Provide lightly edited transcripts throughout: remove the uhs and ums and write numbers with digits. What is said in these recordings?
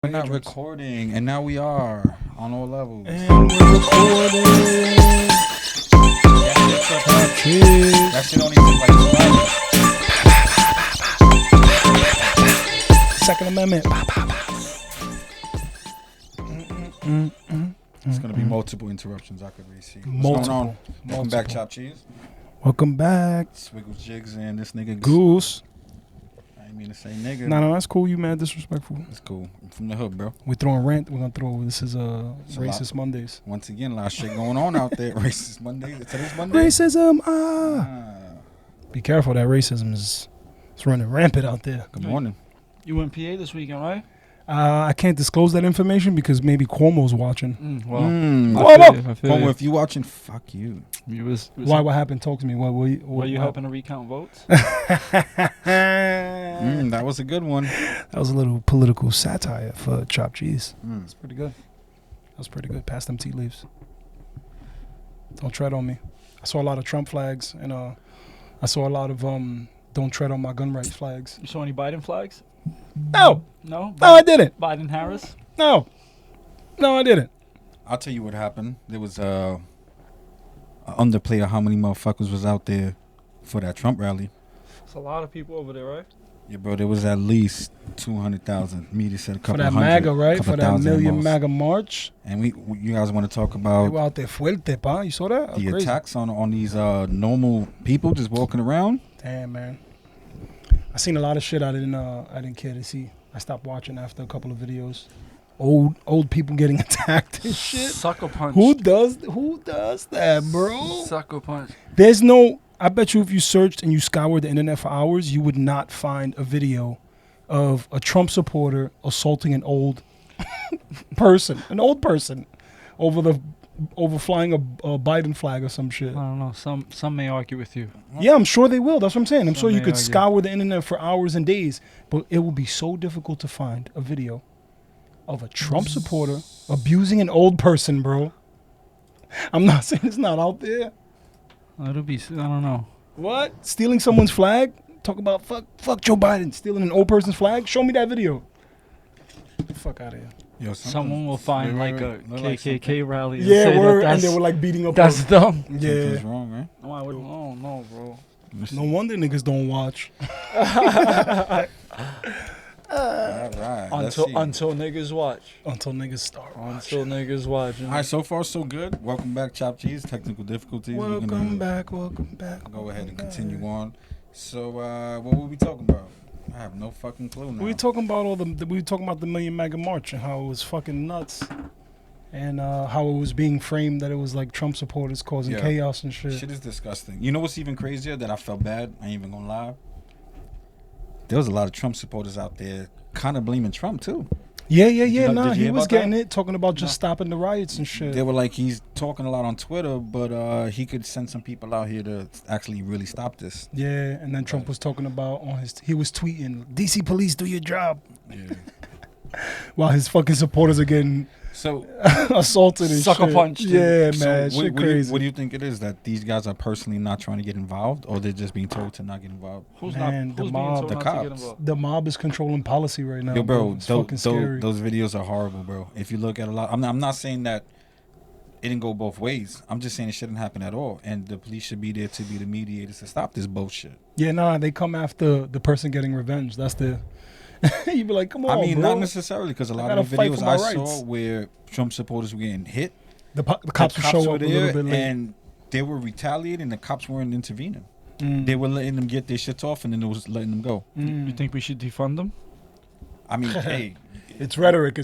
We're not recording, and now we are on all levels. And we're recording. Chopt Cheese. That shit only took like 2 minutes. Second Amendment. It's gonna be multiple interruptions. I could really see. Multiple. What's going on? Welcome back, Chopt Cheese. Welcome back. Swiggles Jigs and this nigga Goose. I ain't mean to say nigga. No, that's cool. You mad disrespectful. It's cool. I'm from the hood, bro. We're throwing rant. We're gonna throw. This is It's a racist lot. Mondays. Once again, a lot of shit going on out there. Racist Monday. Today's Monday. Racism. Ah. Be careful. That racism is it's running rampant out there. Good morning. You went PA this weekend, right? I can't disclose that information because maybe Cuomo's watching. Well, Cuomo, if you watching, fuck you. Why? What happened? Talk to me. What were you helping to recount votes? That was a good one. That was a little political satire for Chopt Cheese. That's Pretty good. That was pretty good. Pass them tea leaves. Don't tread on me. I saw a lot of Trump flags, and I saw a lot of don't tread on my gun rights flags. You saw any Biden flags? No, No? no, I didn't. Biden Harris? No, I didn't. I'll tell you what happened. There was a underplay of how many motherfuckers was out there for that Trump rally. There's a lot of people over there, right? Yeah, bro, there was at least 200,000. Media said a For couple that hundred. MAGA, right? couple For that thousand at million most. MAGA march. And you guys want to talk They about were out there fuerte, pa. You saw that? the Crazy. attacks on these normal people just walking around? Damn, man. I seen a lot of shit I didn't care to see. I stopped watching after a couple of videos. Old people getting attacked and shit. Sucker punch. Who does that, bro? Sucker punch. There's no. I bet you if you searched and you scoured the internet for hours, you would not find a video of a Trump supporter assaulting an old person, over flying a Biden flag or some shit. I don't know. Some may argue with you. Yeah, I'm sure they will. That's what I'm saying. I'm Some sure you may could argue. scour the internet for hours and days, but it will be so difficult to find a video of a Trump supporter abusing an old person, bro. I'm not saying it's not out there. It'll be, I don't know. What? Stealing someone's flag? Talk about fuck Joe Biden stealing an old person's flag? Show me that video. Get the fuck out of here. Yo, Someone will find wait, like wait. a Look like KKK rally and Yeah, say word. that And they that's, were like beating up. that's dumb. Something's Yeah. wrong, right? No, I wouldn't. Oh, no, bro. No wonder niggas don't watch. All right. Let's see. Until niggas watch. Until niggas start Until watching. niggas watch. All right, so far so good. Welcome back, Chopt Cheese. Technical difficulties. We're Welcome gonna back. go ahead and continue on. So, what were we talking about? I have no fucking clue now. We were talking about we were talking about the Million MAGA March and how it was fucking nuts, and how it was being framed that it was like Trump supporters causing Yeah. chaos and shit. Shit is disgusting. You know what's even crazier? That I felt bad. I ain't even gonna lie. There was a lot of Trump supporters out there, kind of blaming Trump too. Yeah. you know- Nah, did you he hear was about that? getting it, talking about just stopping the riots and shit. They were like, he's talking a lot on Twitter, but he could send some people out here to actually really stop this. Yeah, and then Trump was talking about he was tweeting, DC police, do your job, Yeah. while his fucking supporters are getting So, assaulted and Sucker shit. punched. Yeah, so man, what, shit what do you, crazy. what do you think it is that these guys are personally not trying to get involved, or they're just being told to not get involved? Who's Man, not? the Who's mob, being told the not to get cops. involved? The mob is controlling policy right now. Yo, bro, It's fucking scary. those videos are horrible, bro. If you look at a lot, I'm not saying that it didn't go both ways. I'm just saying it shouldn't happen at all, and the police should be there to be the mediators to stop this bullshit. Yeah, nah, they come after the person getting revenge. That's the. You be like, come on, I mean, bro. not necessarily, because a lot gotta of the fight videos for my I rights. saw where Trump supporters were getting hit, The cops would show up a little bit late. and they were retaliating, and the cops weren't intervening. Mm. They were letting them get their shit off, and then it was letting them go. You think we should defund them? I mean, hey, It's rhetoric.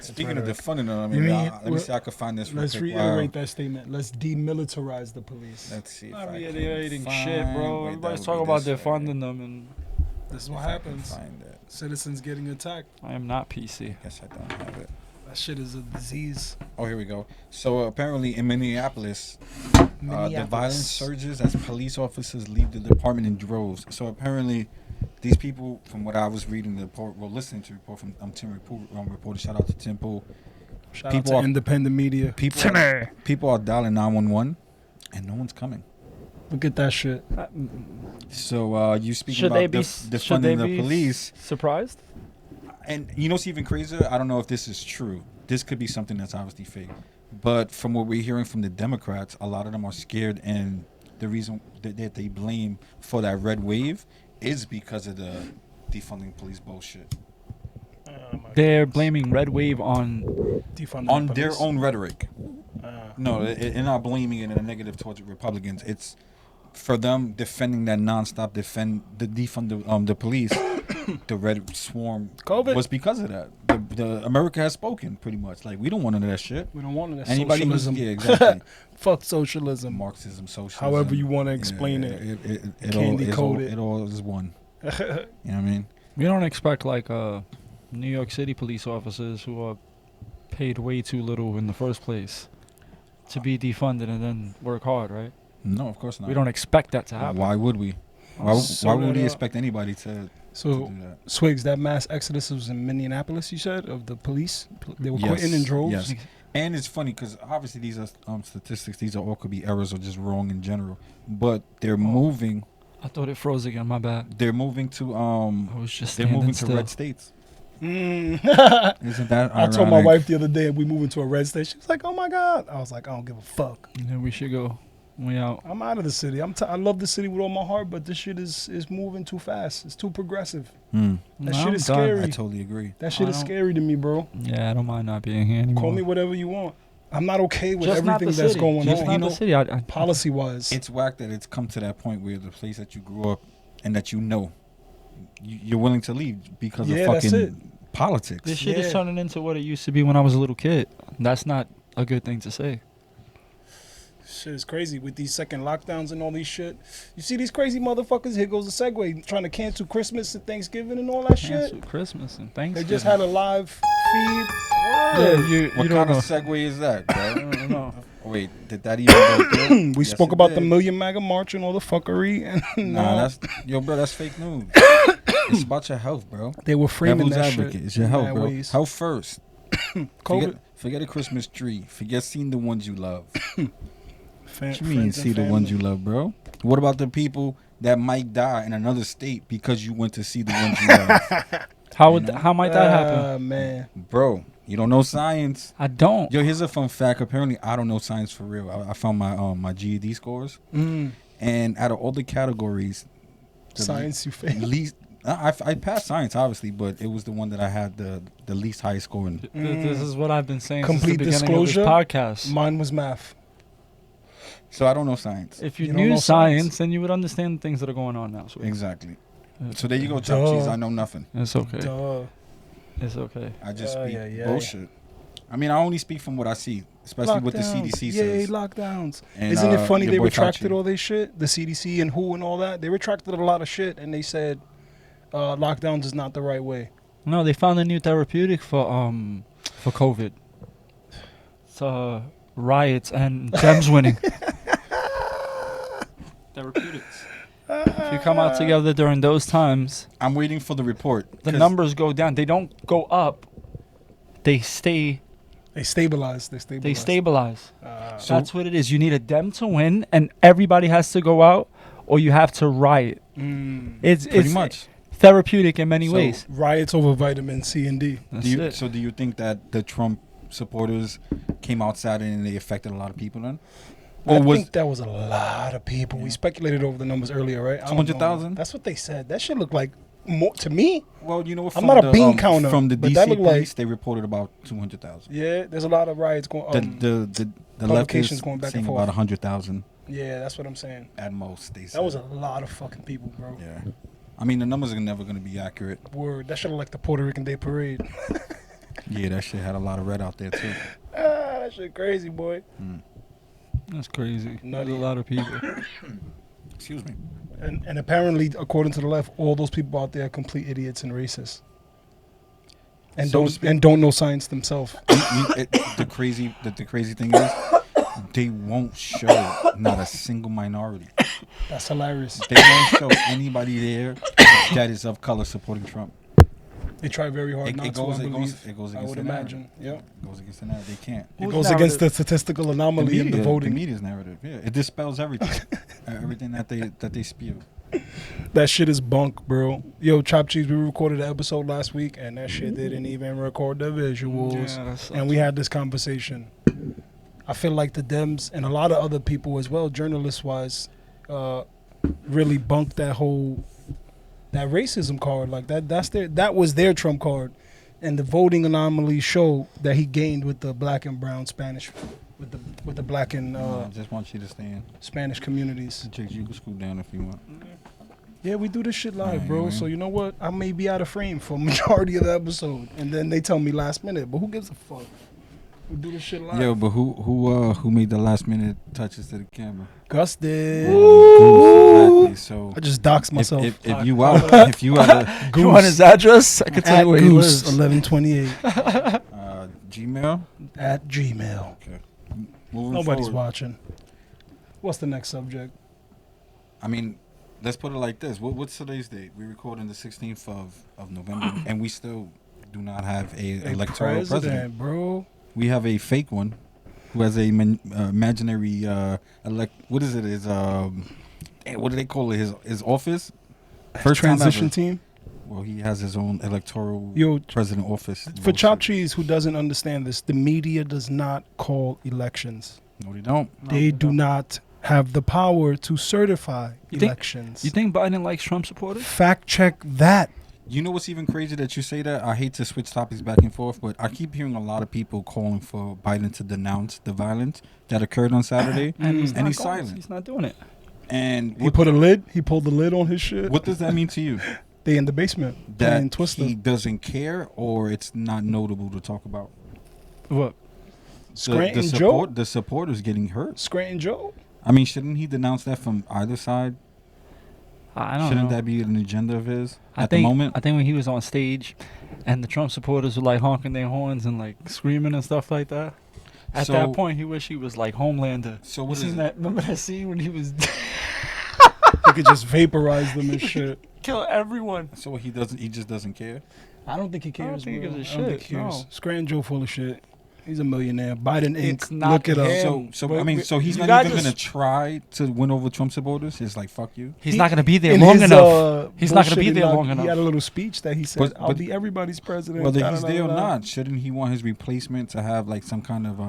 speaking of defunding them, You mean, let me see if I can find this real Let's quick. reiterate that statement. Let's demilitarize the police. Let's see. If Not I can reiterating find shit, bro. where Everybody's that talking would be about this way. defunding them, and This is If what I can happens. find it. Citizens getting attacked. I am not PC. Guess I don't have it. That shit is a disease. Oh, here we go. So apparently in Minneapolis, the violence surges as police officers leave the department in droves. So apparently, these people, from what I was reading the report, listening to the report from Tim reporter. Shout out to Tim Pool. Shout People out are- to independent media. People are dialing 911, and no one's coming. Look at that shit. So you speaking Should about they be defunding the police? surprised? And you know what's even crazier? I don't know if this is true. This could be something that's obviously fake. But from what we're hearing from the Democrats, a lot of them are scared, and the reason that they blame for that red wave is because of the defunding police bullshit. They're blaming Red Wave on. Defund On the their police. own rhetoric. Uh, No, they're not blaming it in a negative towards Republicans. It's for them defending that nonstop defund the police. The red swarm COVID. was because of that. The America has spoken pretty much. Like we don't want none of that shit. We don't want it. Anybody who's Socialism. yeah, exactly. Fuck socialism. Marxism, socialism. However you want to explain it. Candy coated. It all is one. You know what I mean? We don't expect like New York City police officers who are paid way too little in the first place to be defunded and then work hard, right? No, of course not. We don't expect that to happen. Why would we? Why would we expect anybody to So, do that? Swigs, that mass exodus was in Minneapolis, you said, of the police? They were Yes, quitting in droves? yes. And it's funny because obviously these are statistics. These are all could be errors or just wrong in general. But they're moving. I thought it froze again. My bad. They're moving to I was just They're standing moving still. to red states. Mm. Isn't that I told my ironic? wife the other day we moving to a red state. She was like, "Oh my god!" I was like, "I don't give a fuck. Yeah, we should go. We out. I'm out of the city. I love the city with all my heart, but this shit is moving too fast. It's too progressive. Hmm. That No, shit I'm is done. scary. I totally agree. That shit I is don't- scary to me, bro. Yeah, I don't mind not being here anymore. Call me whatever you want. I'm not okay with Just not everything the that's city. going Just on. not You the know, city. I policy wise. It's whack that it's come to that point where the place that you grew up and that you know, you're willing to leave because Yeah, of that's it. fucking politics. This shit Yeah. is turning into what it used to be when I was a little kid. That's not a good thing to say. Shit is crazy with these second lockdowns and all these shit. You see these crazy motherfuckers? Here goes the segue, trying to cancel Christmas and Thanksgiving and all that Cancel shit. Christmas and They Thanksgiving. just had a live feed. Yeah, you What don't kind know. of segue is that, bro? I don't know. Wait, did that even go through? We Yes, spoke it about the did. Million MAGA March and all the fuckery, and Nah, that's bro. That's fake news. It's about your health, bro. they were framing Devil's that advocate. shit. It's your in health, mad bro. ways. Health first. COVID. Forget a Christmas tree. Forget seeing the ones you love. What you mean Friends see and the ones family. you love, bro? What about the people that might die in another state because you went to see the ones you love? How might that happen? Man, Bro, you don't know science. I don't. Yo, here's a fun fact. Apparently, I don't know science for real. I found my GED scores, and out of all the categories, the science you failed. least I passed science obviously, but it was the one that I had the least high score in. This is what I've been saying Complete since the beginning disclosure, of this podcast. Mine was math. So I don't know science. If you, You don't knew know science, science. then you would understand things that are going on now. So Exactly. So there you go, Chopt Cheese. I know nothing. it's okay. Duh. It's okay. I just Yeah, speak yeah, yeah. bullshit. I mean, I only speak from what I see, especially what the Lockdowns. CDC Yay, says. lockdowns. And, Isn't it funny your they boy retracted Fauci. all this shit? The CDC and WHO and all that. They retracted a lot of shit and they said lockdowns is not the right way. No, they found a new therapeutic for COVID. It's riots and gems winning. Therapeutics. If you come out together during those times, I'm waiting for the report. the 'cause numbers go down. They don't go up. They stay. They stabilized. They stabilize. So- That's what it is. You need a dem to win, and everybody has to go out, or you have to riot. It's Pretty much. therapeutic in many So- ways. Riots over vitamin C and D. That's Do you, it. so do you think that the Trump supporters came outside and they affected a lot of people then? I Or was think that was a lot of people. We speculated over the numbers earlier, right? I don't know. 200,000? That's what they said. That shit looked like more to me. well, you know what? I'm From not a the, bean counter, From the but DC that looked police, like- they reported about 200,000. Yeah, there's a lot of riots going. The left publications is going back and saying forth. about 100,000 Yeah, that's what I'm saying. at most. They said. That was a lot of fucking people, bro. Yeah. I mean, the numbers are never going to be accurate. Word. That shit looked like the Puerto Rican Day Parade. Yeah, that shit had a lot of red out there too. That shit crazy, boy. That's crazy. Nutty. There's a lot of people. Excuse me. And apparently, according to the left, all those people out there are complete idiots and racist. And So to speak. don't know science themselves. The crazy thing is, they won't show not a single minority. That's hilarious. They won't show anybody there that is of color supporting Trump. They try very hard It not goes- to, I it goes- believe. it goes I against would the imagine. Yeah. It goes against the narrative. They can't. It Whose goes against the narrative? statistical The anomaly in the voting. media's narrative. Yeah, it dispels everything, everything that they spew. That shit is bunk, bro. Yo, Chopt Cheese, we recorded an episode last week, and that shit didn't even record the visuals. Yeah, that sucks. And we had this conversation. I feel like the Dems and a lot of other people as well, journalist-wise, really bunked that racism card. Like that was their trump card, and the voting anomalies show that he gained with the black and brown Spanish, with the black and I just want you to stay in. Spanish communities. Chicks, you can scoot down if you want. Yeah, we do this shit live, Right, bro. man. So you know what? I may be out of frame for majority of the episode, and then they tell me last minute. But who gives a fuck? We do this shit live. Yo, but who made the last minute touches to the camera? Gus did. Exactly. So I just doxed myself. if you out a You want his address? I can tell at you where he Goose lives. 1128 Gmail. at Gmail. Okay. Moving Nobody's forward, watching. What's the next subject? I mean, let's put it like this. What's today's date? We're recording the 16th of November, and we still do not have a electoral president. Bro. We have a fake one who has a imaginary what is it? What do they call it? His office. First time Transition ever. team. Well, he has his own electoral Yo, president office. for Chopt Cheese, who doesn't understand this, the media does not call elections. No, they don't. They do not have the power to certify You think- elections. You think Biden likes Trump supporters? Fact check that. You know what's even crazy that you say that? I hate to switch topics back and forth, but I keep hearing a lot of people calling for Biden to denounce the violence that occurred on Saturday, And he's and not he's going. silent. He's not doing it. And He pulled the lid on his shit. what does that mean to you? They in the basement playing That Twister. he doesn't care, or it's not notable to talk about? What? Scranton Joe. The supporters getting hurt. Scranton Joe. I mean, shouldn't he denounce that from either side? I don't Shouldn't know. that be an agenda of his I at think, the moment? I think when he was on stage and the Trump supporters were like honking their horns and like screaming and stuff like that. At So- that point, he wished he was like Homelander. So You what is seen it? that? Remember that scene when he was He could just vaporize them and shit. kill everyone? So he doesn't. He just doesn't care. I don't think he cares. I don't think he bro. gives a I don't think shit, he cares. no. Scranton Joe full of shit. He's a millionaire. Biden Inc. It's not Look it up. him. So but I mean, we- so he's you not guys even are gonna try to win over Trump supporters. It's like fuck you. He's not going to be there In long his, enough. He's not gonna be bullshit there long He enough. had a little speech that he said, "I'll But- be everybody's president." Whether da, he's da, there da, or da. not, shouldn't he want his replacement to have like some kind of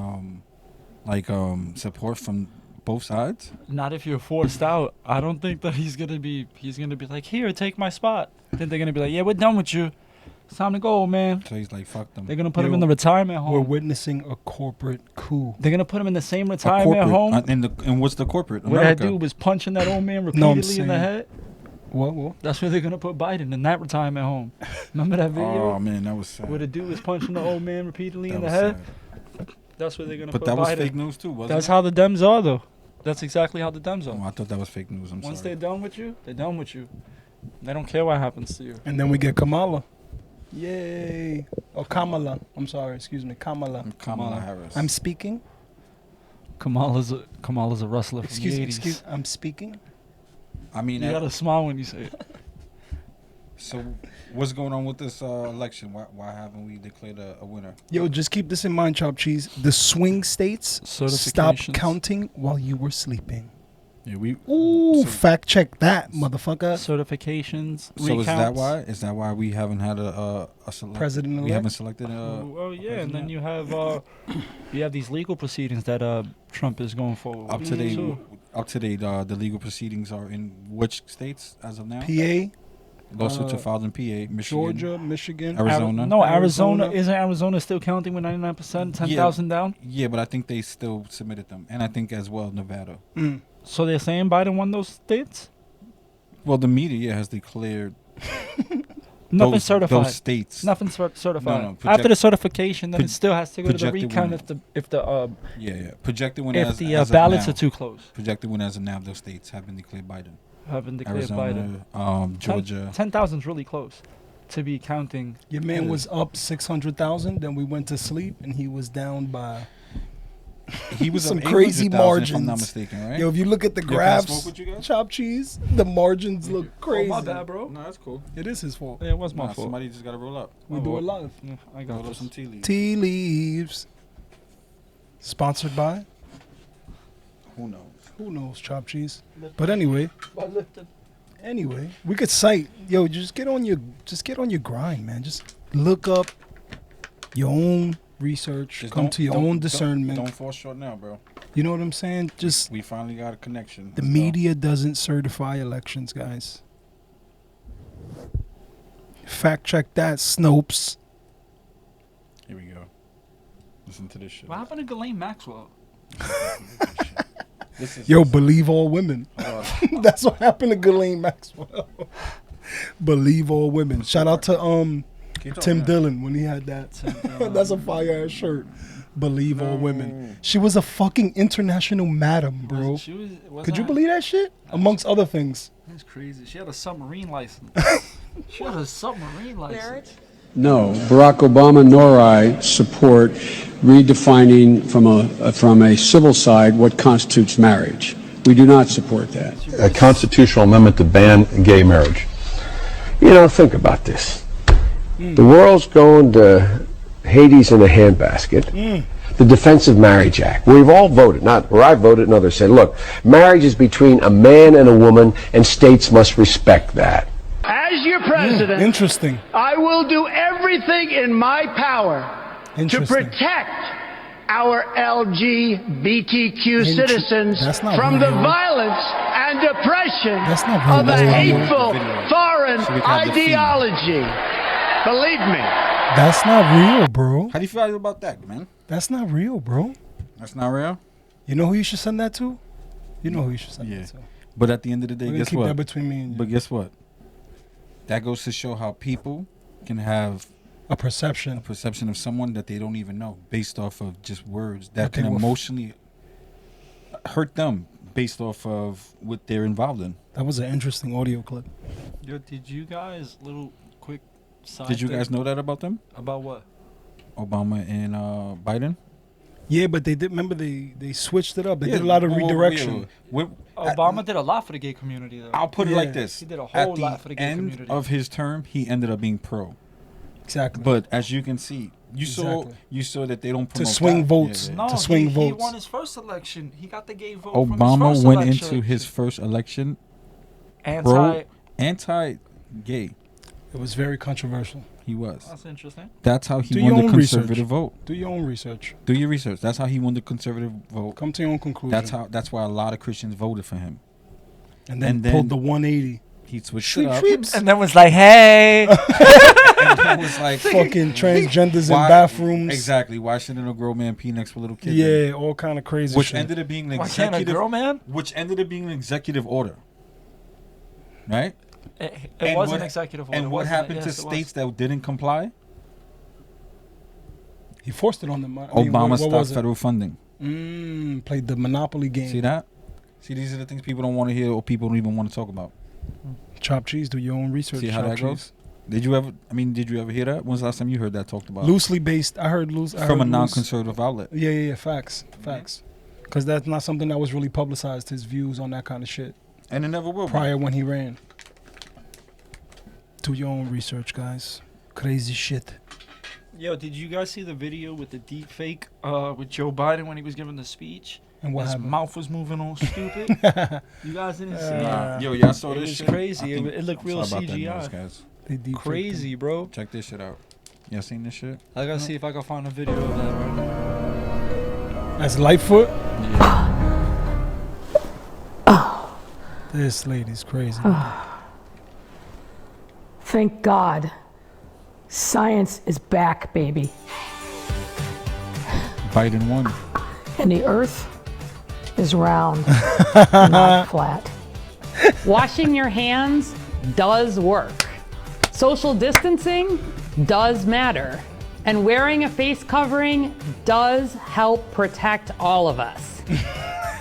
support from both sides? Not if you're forced out. I don't think that he's gonna be like, here, take my spot. I think they're gonna be like, yeah, we're done with you. It's time to go, man. So he's like, fuck them. They're gonna put him Yo, in the retirement We're home. witnessing a corporate coup. They're gonna put him in the same A retirement corporate, home. and what's the corporate? Where that America. dude was punching that old man No, I'm repeatedly in the saying- head. What? That's where they're gonna put Biden, in that retirement home. Remember that video? Oh man, that was sad. Where the dude was punching the old man repeatedly That in the was head? sad. That's where they're gonna But put that was Biden. fake news too, wasn't That's it? how the Dems are, though. That's exactly how the Dems Oh, are. I thought that was fake news. I'm Once sorry. they're done with you, they're done with you. They don't care what happens to you. And then we get Kamala. Yay. Oh, Kamala. I'm sorry. Excuse me. Kamala. I'm Kamala Harris. I'm speaking. Kamala's a wrestler from Excuse the me. 80s. Excuse. I'm speaking. I mean, You gotta smile when you say it. so what's going on with this election? Why haven't we declared a winner? Yo, just keep this in mind, Chopt Cheese. The swing states stopped Certifications. counting while you were sleeping. Yeah, we. Ooh, So- fact check that, motherfucker. Certifications. So is that recounts. why? Is that why we haven't had a select? President We haven't elect. selected a. Oh yeah, and then president? you have these legal proceedings that Trump is going forward. Up to date. too. Up to date. The legal proceedings are in which states as of now? PA, Lawsuits are filed in PA, Michigan, Georgia, Michigan. Arizona. No, Arizona. Arizona. Isn't Arizona still counting with 99%, 10,000 down? Yeah, but I think they still submitted them, and I think as well Nevada. Mm. So they're saying Biden won those states? Well, the media has declared Nothing those, certified. Those states. Nothing certified. No, project- After the certification, then pro- it still has to go to the projected recount winner. if the Yeah. Projected when if the as ballots of are now, too close. projected when as of now, those states have been declared Biden. Haven't declared Biden. Arizona, Georgia. 10,000 is really close to be counting. Your man Yeah. was up 600,000. Then we went to sleep, and he was down by. He was Some up crazy 800,000, if I'm not margins. mistaken, right? Yo, if you look at the Yo, can I graphs, smoke with you guys? Chopt Cheese, the margins look crazy. Oh, my bad, bro. No, that's cool. It is his fault. Yeah, it was my Nah, fault. somebody just gotta roll up. We Oh, do well. it live. Yeah, I got Roll up this. some tea leaves. Tea leaves. Sponsored by? Who knows? Who knows, Chopt Cheese? But anyway, Anyway, we could cite, just get on your grind, man. Just look up your own research, Just come to your own discernment. Don't fall short now, bro. You know what I'm saying? Just We finally got a connection. the Let's go. media doesn't certify elections, guys. Fact check that, Snopes. Here we go. Listen to this shit. What happened to Ghislaine Maxwell? This is Believe all women. That's what happened to Ghislaine Maxwell. Believe all women. Shout out to Tim Dillon when he had that. That's a fire ass shirt. Believe all women. She was a fucking international madam, bro. Could you believe that shit? Amongst other things. That's crazy. She had a submarine license. She had a submarine license. No, Barack Obama nor I support redefining from a civil side what constitutes marriage. We do not support that. A constitutional amendment to ban gay marriage. You know, think about this. The world's going to Hades in a handbasket. The Defense of Marriage Act. We've all voted, not where I voted and others said, look, marriage is between a man and a woman, and states must respect that. As your president, Interesting. I will do everything in my power to Interesting. protect our LGBTQ citizens That's not from the real. violence and oppression That's not real. of a That's not real. hateful foreign So we can have the theme. ideology. Believe me. That's not real, bro. How do you feel about that, man? That's not real, bro. That's not real. You know who you should send that to? You know who you should send Yeah. that to. But at the end of the day, We're gonna guess keep what? that between me and you. But guess what? That goes to show how people can have A perception. a perception of someone that they don't even know based off of just words that Okay, can well, emotionally hurt them based off of what they're involved in. That was an interesting audio clip. Yo, did you guys, little quick side Did you thing guys know that about them? about what? Obama and Biden? Yeah, but they did. Remember, they switched it up. They Yeah, did a lot of whoa, whoa, whoa, redirection. whoa. Obama did a lot for the gay community, though. I'll put it Yeah. like this. He did a At whole the lot for the gay end community. of his term, he ended up being pro. Exactly. But as you can see, you Exactly. saw that they don't promote swing that. votes. Yeah, No, to swing he votes. won his first election. He got the gay vote from his Obama first went election. into his first election anti. anti-gay. It was very controversial. He was. That's interesting. That's how he Do won your the own conservative research. vote. Do your own research. Do your research. That's how he won the conservative vote. Come to your own conclusion. That's why a lot of Christians voted for him. and then and then- pulled the 180. He switched Shweep, it up. shweeps. And then was like, hey. And he was like, Fucking transgenders in why- bathrooms. Exactly. Why shouldn't a grown man pee next to a little kid? Yeah, all kind of crazy Which shit. ended up being an Why can't a executive. girl, man? Which ended up being an executive order. Right. It And was what- an executive order. And what wasn't it? happened to Yes, it was. states that didn't comply? He forced it on them. Obama what stopped was it? federal funding. Played the Monopoly game. See that? See, these are the things people don't want to hear or people don't even want to talk about. Chopt Cheese, do your own research. See how Chopt that goes? Cheese. Did you ever hear that? When's the last time you heard that talked about? Loosely based. I heard loose. I From heard a loose. non-conservative outlet. Yeah. Facts. Because that's not something that was really publicized, his views on that kind of shit, And it never will. be. prior when he ran. Do your own research, guys. Crazy shit. Yo, did you guys see the video with the deep fake with Joe Biden when he was giving the speech? And what His happened? mouth was moving all stupid. You guys didn't see it? Yo, y'all saw It this was shit? crazy. I think- It looked I'm real sorry about that CGI. noise, guys. They deep Crazy, bro. Check this shit out. Y'all seen this shit? I gotta see if I can find a video of that right now. That's Lightfoot. Yeah. This lady's crazy. Thank God. Science is back, baby. Biden won. And the earth is round, not flat. Washing your hands does work. Social distancing does matter. And wearing a face covering does help protect all of us.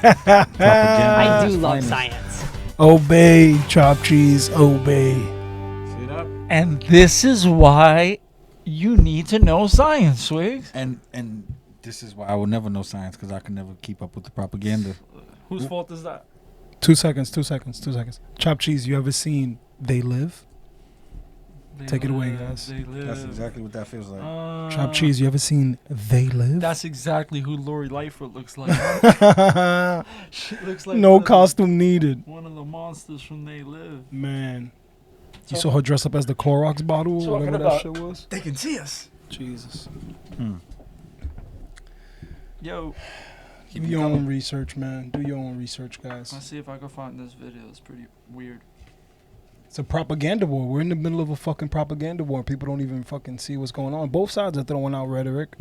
I do love science. Obey, Chopt Cheese, obey. See that? And this is why you need to know science, Swigs. And this is why I will never know science because I can never keep up with the propaganda. Whose fault is that? 2 seconds. Chopt Cheese, you ever seen They Live? Take it away, guys. They live. That's exactly what that feels like. Chopt Cheese, you ever seen They Live? That's exactly who Lori Lightfoot looks like. She looks like No costume needed. one of the monsters from They Live. Man. You saw her dress up as the Clorox bottle or whatever that shit was? They can see us. Jesus. Yo, Do your own research, man. Do your own research, guys. let's see if I can find this video. It's pretty weird. It's a propaganda war. We're in the middle of a fucking propaganda war. People don't even fucking see what's going on. Both sides are throwing out rhetoric.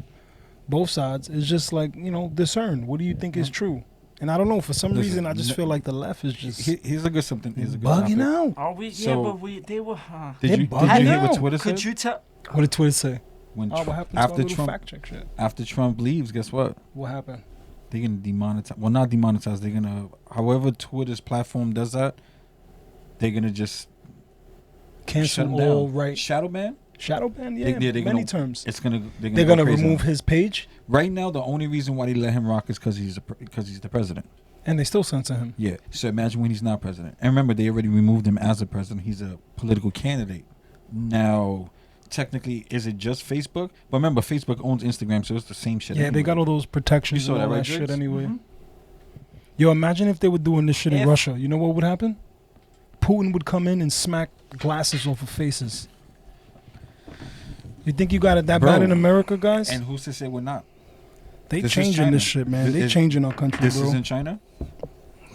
Both sides. It's just like, discern. What do you think is true? And I don't know. For some reason, I just feel like the left is just Here's a good something. Here's a good bugging topic. out. Are we? So- they were. Did you bugging hear out. what Twitter said? Could you tell? What did Twitter say? When Oh, what Trump- happened to our after little Trump fact check shit? after Trump leaves, guess what? What happened? They're gonna demonetize. Well, not demonetize. They're gonna, however Twitter's platform does that, they're gonna just shut Cancel him all down. right. Shadow ban. Shadow ban? Yeah, they're many gonna, terms. It's gonna. They're go gonna crazy remove on him. his page, Right now, the only reason why they let him rock is because he's the president. and they still censor him. Yeah. So imagine when he's not president. And remember, they already removed him as a president. He's a political candidate. Now, technically, is it just Facebook? But remember, Facebook owns Instagram, so it's the same shit. Yeah, they got all those protections You saw and all that, that, right, shit Driggs? anyway. Yo, imagine if they were doing this shit in If- Russia. You know what would happen? Putin would come in and smack glasses off of faces. You think you got it that Bro, bad in America, guys? And who's to say we're not? They this is changing China. this shit, man. This They is- changing our country, This bro. is in China.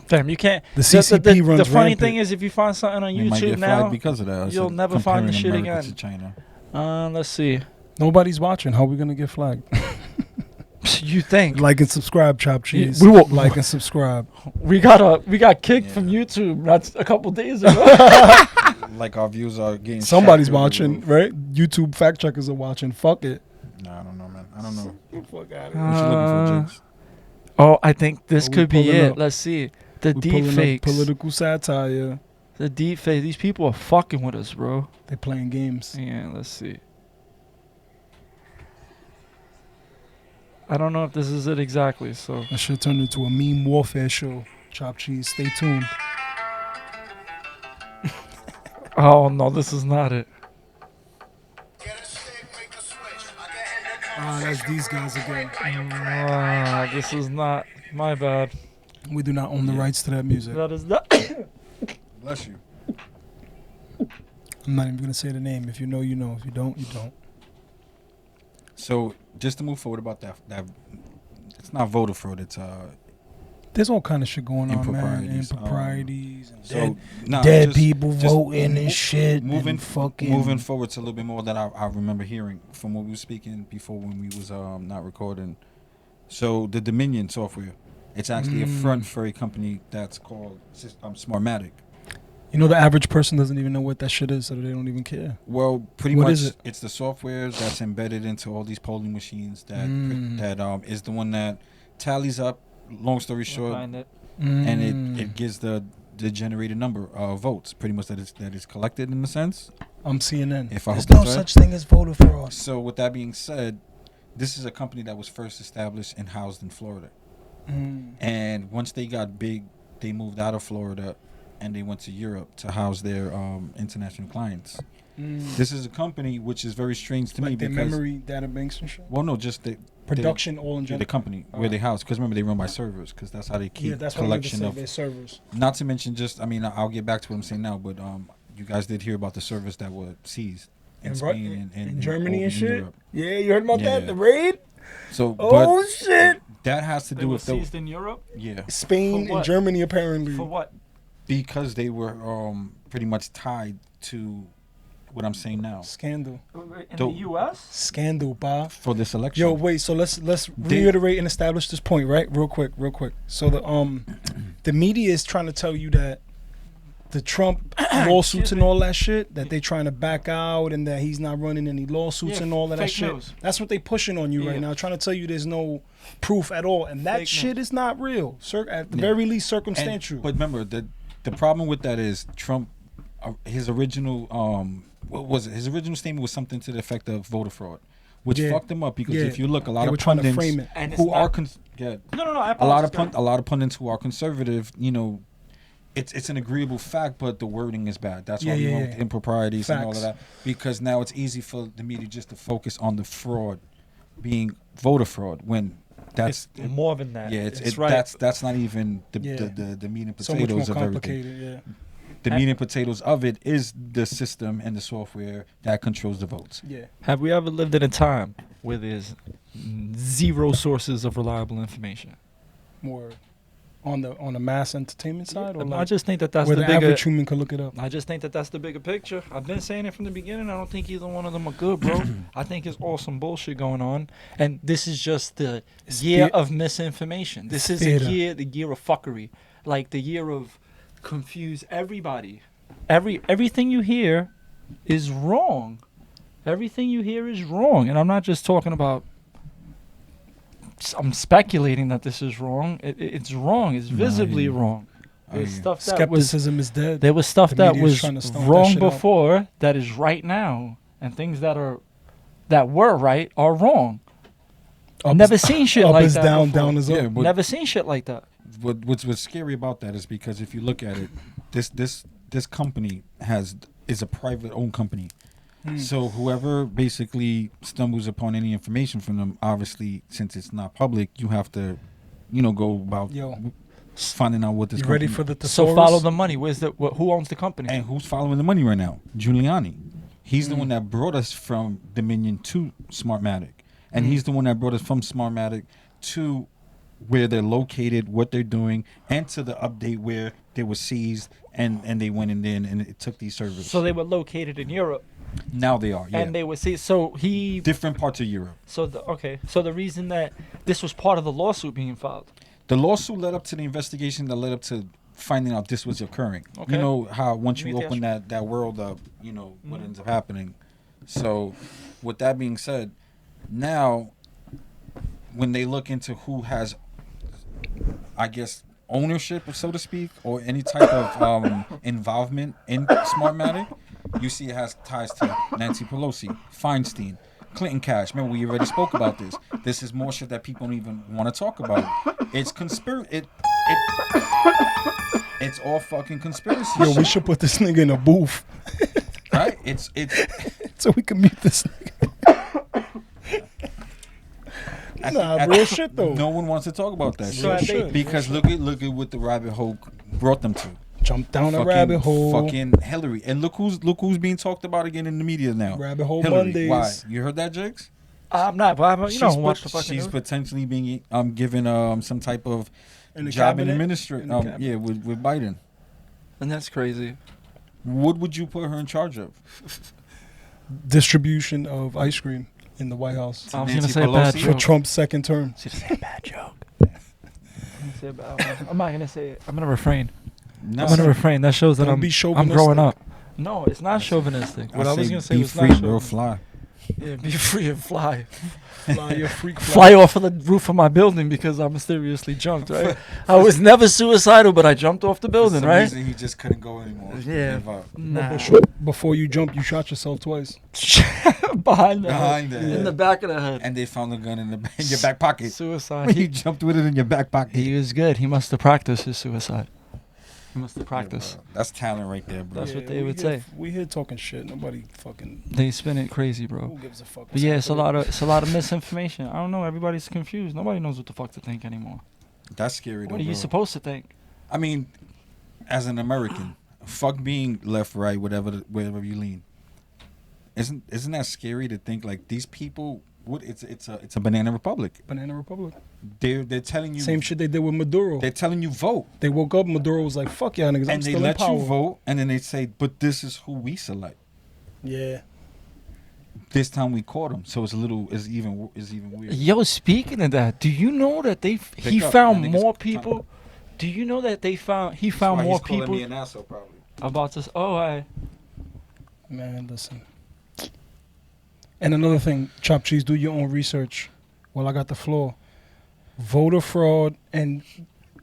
Damn, you can't. The CCP runs The funny rampant. thing is, if you find something on We might YouTube get now, flagged because of that. I you'll said never find the comparing shit America again. to China. let's see. Nobody's watching. How we gonna get flagged? You think Like and subscribe, Chopt Cheese. we will- like and subscribe. we got kicked Yeah. from YouTube not a couple days ago? Like our views are getting. Somebody's shot through the watching, roof. right? YouTube fact checkers are watching. Fuck it. Nah, I don't know, man. I don't know. Fuck out What you looking for, Jigs? Oh, I think this Are we could be pulling it. up? Let's see. The We're deep pulling up fakes. political satire. The deep fake. These people are fucking with us, bro. They playing games. Yeah, let's see. I don't know if this is it exactly, so. That shit turned into a meme warfare show. Chopt Cheese. Stay tuned. Oh no, this is not it. Ah, that's these guys again. This is not. My bad. We do not own the rights to that music. That is not. Bless you. I'm not even gonna say the name. If you know, you know. If you don't, you don't. So just to move forward about that it's not voter fraud. It's There's all kind of shit going on, man. Improprieties. Improprieties. And so nah, dead just- people just voting mo- and shit. Moving and fucking. moving forward to a little bit more that I remember hearing from what we were speaking before when we was not recording. So the Dominion software, it's actually a front for a company that's called Smartmatic. You know, the average person doesn't even know what that shit is, so they don't even care. Well, pretty What much, is it? it's the software that's embedded into all these polling machines that is the one that tallies up. Long story short, Find it. and it gives the generated number of votes, pretty much that is collected in a sense. I'm CNN. If I There's hope no that's right. such thing as voter fraud. So with that being said, this is a company that was first established and housed in Florida, and once they got big, they moved out of Florida, and they went to Europe to house their international clients. This is a company which is very strange to me Like their because memory data banks and shit. well, no, just the Production all in the general. company where they house, because remember they run by servers, because that's how they keep Yeah, that's what I'm collection saying. of. Their servers. Not to mention, just I mean, I'll get back to what I'm saying now, but you guys did hear about the servers that were seized in Spain and in Germany over and in shit. Europe. Yeah, you heard about Yeah. that? The raid? So, Oh but shit! that has to They do were with the seized in Europe. yeah, Spain For and what? Germany apparently. For what? because they were pretty much tied to what I'm saying now Scandal. In Don't- the U.S. Scandal, pa. for this election. Yo, wait. So let's reiterate and establish this point, right? Real quick. So the media is trying to tell you that the Trump lawsuits and all that shit, that they trying to back out and that he's not running any lawsuits Yeah, and all of that fake shit. news. That's what they pushing on you Yeah. right now, trying to tell you there's no proof at all, and that Fake shit news. is not real. At the Yeah. very least, And- circumstantial. but remember the problem with that is Trump, his original what was it? His original statement was something to the effect of voter fraud, which Yeah. fucked him up because Yeah. if you look, a lot They of were trying to pundits frame it. And who it's are not- cons- yeah, No. I a lot of apologize. a lot of pundits who are conservative, it's an agreeable fact, but the wording is bad. That's why we went with improprieties and all of that. Because now it's easy for the media just to focus on the fraud being voter fraud when that's more than that. Yeah, it's right. That's not even the meat and potatoes so much more of complicated, everything. Yeah. The meat and potatoes of it is the system and the software that controls the votes. Yeah. Have we ever lived in a time where there's zero sources of reliable information? More on the mass entertainment side, or I just think that's where the the bigger. average human can look it up. I just think that's the bigger picture. I've been saying it from the beginning. I don't think either one of them are good, bro. I think it's all some bullshit going on, and this is just the year of misinformation. This is the year of fuckery, like the year of confuse everybody. Everything you hear is wrong. Everything you hear is wrong, and I'm not just talking about. I'm speculating that this is wrong. It's wrong. It's visibly wrong. There's stuff that skepticism is dead. There was stuff that was wrong that before that is right now, and things that were right are wrong. I've never seen shit up like is that. Down, before. down is up. Never seen shit like that. What's scary about that is because if you look at it, this company is a private owned company. So whoever basically stumbles upon any information from them, obviously, since it's not public, you have to, go about finding out what this. You company ready for the thesaurus? So follow the money. Who owns the company? And who's following the money right now? Giuliani. He's the one that brought us from Dominion to Smartmatic, and he's the one that brought us from Smartmatic to where they're located, what they're doing, and to the update where they were seized and they went in there and it took these servers. So they were located in Europe. Now they are, yeah. And they were seized. So different parts of Europe. So the reason that this was part of the lawsuit being filed. The lawsuit led up to the investigation that led up to finding out this was occurring. Okay. You know how once you open that world up, what ends up happening. So with that being said, now when they look into who has, I guess, ownership, so to speak, or any type of involvement in Smartmatic, you see it has ties to Nancy Pelosi, Feinstein, Clinton Cash. Remember, we already spoke about this. This is more shit that people don't even want to talk about. It's it's all fucking conspiracy. Yo, we should put this nigga in a booth. Right? It's so we can mute this nigga. Real shit though. No one wants to talk about that shit because look at what the rabbit hole brought them to. Jump down a rabbit hole. Fucking Hillary, and look who's being talked about again in the media now. Rabbit hole Hillary. Mondays. Why? You heard that, Jigs? I'm not. But watch the fucking she's news. potentially being given some type of job in administration. With Biden. And that's crazy. What would you put her in charge of? Distribution of ice cream in the White House. I was gonna say a bad joke. For Trump's second term. She just said a bad joke. I'm not gonna say it. I'm gonna refrain. No. I'm gonna refrain. That shows that I'm growing up. No, it's not chauvinistic. What I was gonna say was free, not bro, fly. Yeah, be free and fly. Fly your freak fly off of the roof of my building because I mysteriously jumped, right? I was never suicidal, but I jumped off the building, right? For some reason, he just couldn't go anymore. Yeah. Nah. Before you jump, you shot yourself twice. Behind the head. In the back of the head. And they found the gun in your back pocket. Suicide. He jumped with it in your back pocket. He was good. He must have practiced his suicide. He must have practiced. Yeah, that's talent right there, bro. That's what they would say. We here talking shit. Nobody fucking. They spin it crazy, bro. Who gives a fuck? But yeah, it's a lot of misinformation. I don't know. Everybody's confused. Nobody knows what the fuck to think anymore. That's scary. What are you supposed to think? I mean, as an American, fuck being left, right, wherever you lean. Isn't that scary to think like these people? It's a banana republic. Banana republic. They're telling you same shit they did with Maduro. They're telling you vote. They woke up. Maduro was like, "Fuck y'all niggas." And they let you vote, and then they say, "But this is who we select." Yeah. This time we caught him, so it's even weird. Yo, speaking of that, do you know that he found more people? Do you know that he found more people? Calling me an asshole, probably. About this. Oh, man, listen. And another thing, Chopt Cheese, do your own research. Well, I got the floor. Voter fraud and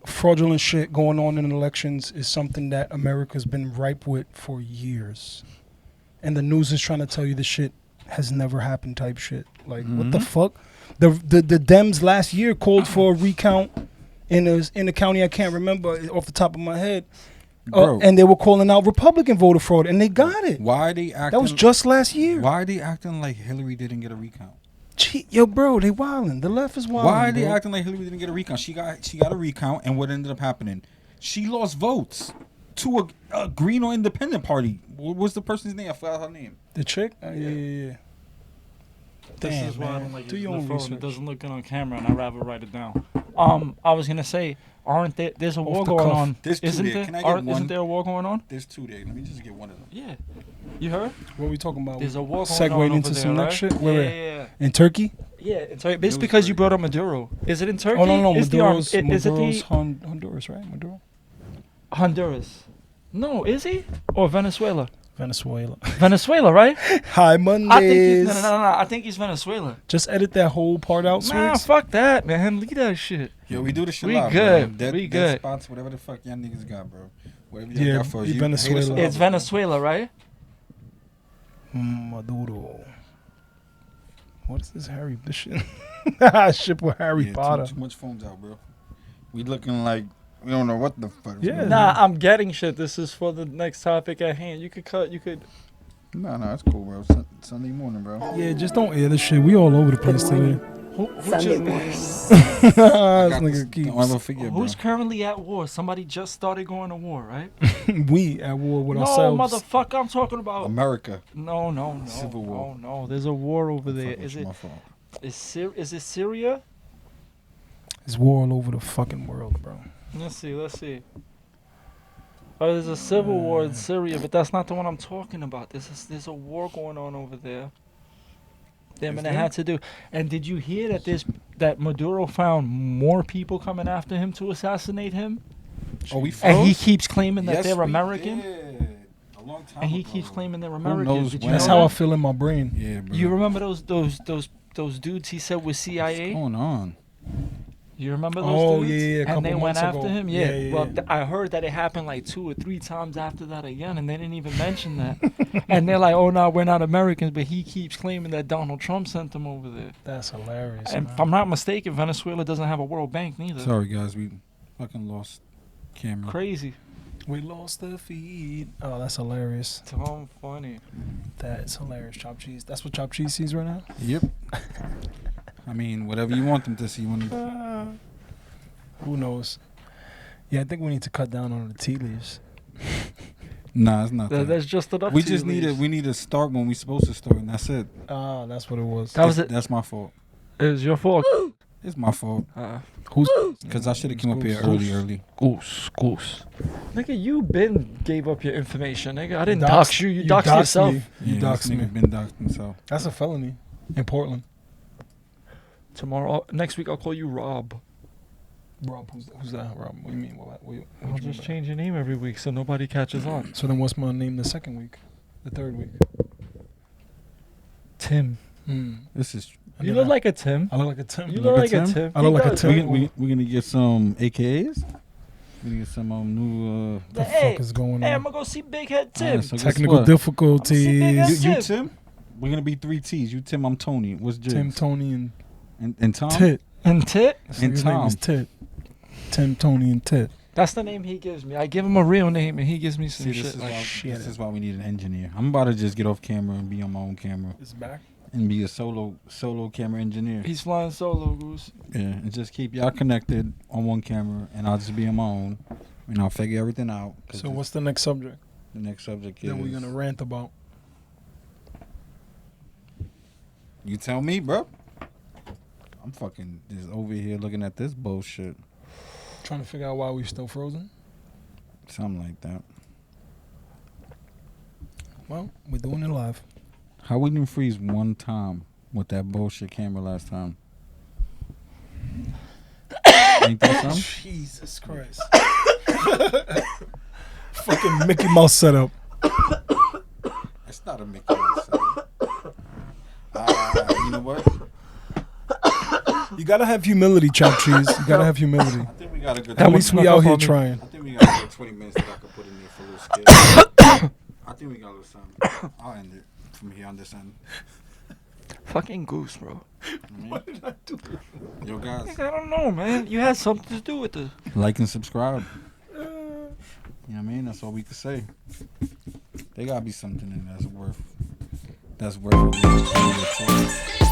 fraudulent shit going on in elections is something that America's been ripe with for years. And the news is trying to tell you the shit has never happened type shit. Like, what the fuck? The Dems last year called for a recount in a county I can't remember off the top of my head. Bro. And they were calling out Republican voter fraud, and they got it. Why are they acting? That was just last year. Why are they acting like Hillary didn't get a recount? Yo, bro, they wildin'. The left is wildin'. Why are they bro. acting like Hillary didn't get a recount? She got a recount, and what ended up happening? She lost votes to a Green or Independent party. What was the person's name? I forgot her name. The chick? Yeah. This Damn, is why I man. don't like Do using your the own phone. research. It doesn't look good on camera, and I'd rather write it down. I was gonna say, aren't there? There's a war the going cuff. on. There's two Isn't there. there? Can I get one? Isn't there a war going on? There's 2 there. Let me just get one of them. Yeah. You heard? What are we talking about? There's a war going Segued on into over some there, next right? shit? Where? Yeah. In Turkey? Yeah, it's because you brought up Maduro. Is it in Turkey? Oh, no. Is Maduro's is it the Honduras, right? Maduro? Honduras? No, is he? Or Venezuela? Venezuela. Venezuela, right? Hi, Mondays. I think he's, no. I think he's Venezuela. Just edit that whole part out, Nah, Swigs. fuck that, man. Leave that shit. Yo, we do the shit We live, good. bro. We Dead good. spots, whatever the fuck y'all niggas got, bro. Whatever y'all Yeah, got for us. you You Venezuela. hate us It's all. Venezuela, right? Maduro. What is this Harry Bishop? Ship with Harry Yeah, Potter. too much phones out, bro. We looking like we don't know what the fuck. Yeah. Nah, I'm getting shit. This is for the next topic at hand. You could cut. You could. No, it's cool, bro. Sunday morning, bro. Yeah, just don't air this shit. We all over the place today. Sunday morning. This I got this. nigga keeps. Don't ever forget, bro. Who's currently at war? Somebody just started going to war, right? We at war with No, ourselves. motherfucker. I'm talking about. America. No. Civil war. No. There's a war over there. Fuck, Is it's it? my fault. Is it Syria? It's war all over the fucking world, bro. Let's see. Oh, there's a civil war in Syria, but that's not the one I'm talking about. There's a war going on over there. Them and it had to do. And did you hear that Maduro found more people coming after him to assassinate him? Oh, we And he froze? keeps claiming that Yes, they're we American. did. A long time And he ago. keeps claiming they're knows American. Did you when? know That's how I that? feel in my brain. Yeah, bro. You remember those dudes he said was CIA? What's going on? You remember those Oh, dudes? yeah, a And couple they went months after ago. him? Yeah, Yeah. yeah, Well, yeah. I heard that it happened like 2 or 3 times after that again, and they didn't even mention that. And they're like, oh, no, we're not Americans, but he keeps claiming that Donald Trump sent them over there. That's hilarious. And man. if I'm not mistaken, Venezuela doesn't have a World Bank neither. Sorry, guys. We fucking lost camera. Crazy. We lost the feed. Oh, that's hilarious. So funny. That's hilarious. Chopt Cheese. That's what Chopt Cheese sees right now? Yep. I mean, whatever you want them to see. When Who knows? Yeah, I think we need to cut down on the tea leaves. Nah, it's not that. That's just enough. We just need we need to start when we supposed to start, and that's it. Ah, that's what it was. That was it. That's my fault. It was your fault. It's my fault. Who's Because I should have came up here Goose. early. Goose. Nigga, you been gave up your information, nigga. I didn't Doxed- dox you. You doxed yourself. me. You Yeah, doxed this nigga me. been doxed himself. That's a felony in Portland. Next week, I'll call you Rob. Rob, who's that? Rob, what do you mean? What I'll you mean just by change your name every week so nobody catches on. that? So then what's my name the second week? The third week? Tim. This is. You look like a Tim. I look like a Tim. You look like a Tim? Tim. I look He like a does. Tim. We're gonna get some AKAs. We're gonna get some new. The Hey, fuck is going Hey, on? I'm gonna go see Big Head Tim. Alright, so guess Technical what? difficulties. You Tim. We're gonna be 3 T's. You Tim. I'm Tony. What's Jim? Tim, Tony, and And Tom. Tit. And Tit. This And nigga's name is Tom. Tit. Tim, Tony, and Tit. That's the name he gives me. I give him a real name and he gives me some See, shit. Like, this is why we need an engineer. I'm about to just get off camera and be on my own camera It's back. and be a solo camera engineer. he's flying solo, Goose. Yeah, and just keep y'all connected on one camera, and I'll just be on my own, and I'll figure everything out. 'Cause So what's the next subject the next subject is? that we're gonna rant about? You tell me, bro. I'm fucking just over here looking at this bullshit. Trying to figure out why we're still frozen. Something like that. Well, we're doing it live. How we didn't freeze one time with that bullshit camera last time? Ain't that something? Jesus Christ. Fucking Mickey Mouse setup. It's not a Mickey Mouse. You know what? You gotta have humility, Chopt Cheese. You gotta have humility. I think we got a good. At least we out here trying. I think we got a good 20 minutes that I could put in there for a little skit. I think we got a little something. I'll end it from here on this end. Fucking Goose, bro. What did I do? Yo, guys, I don't know, man. You had something to do with this. like and subscribe. You know what I mean? That's all we could say. They gotta be something in that's worth a little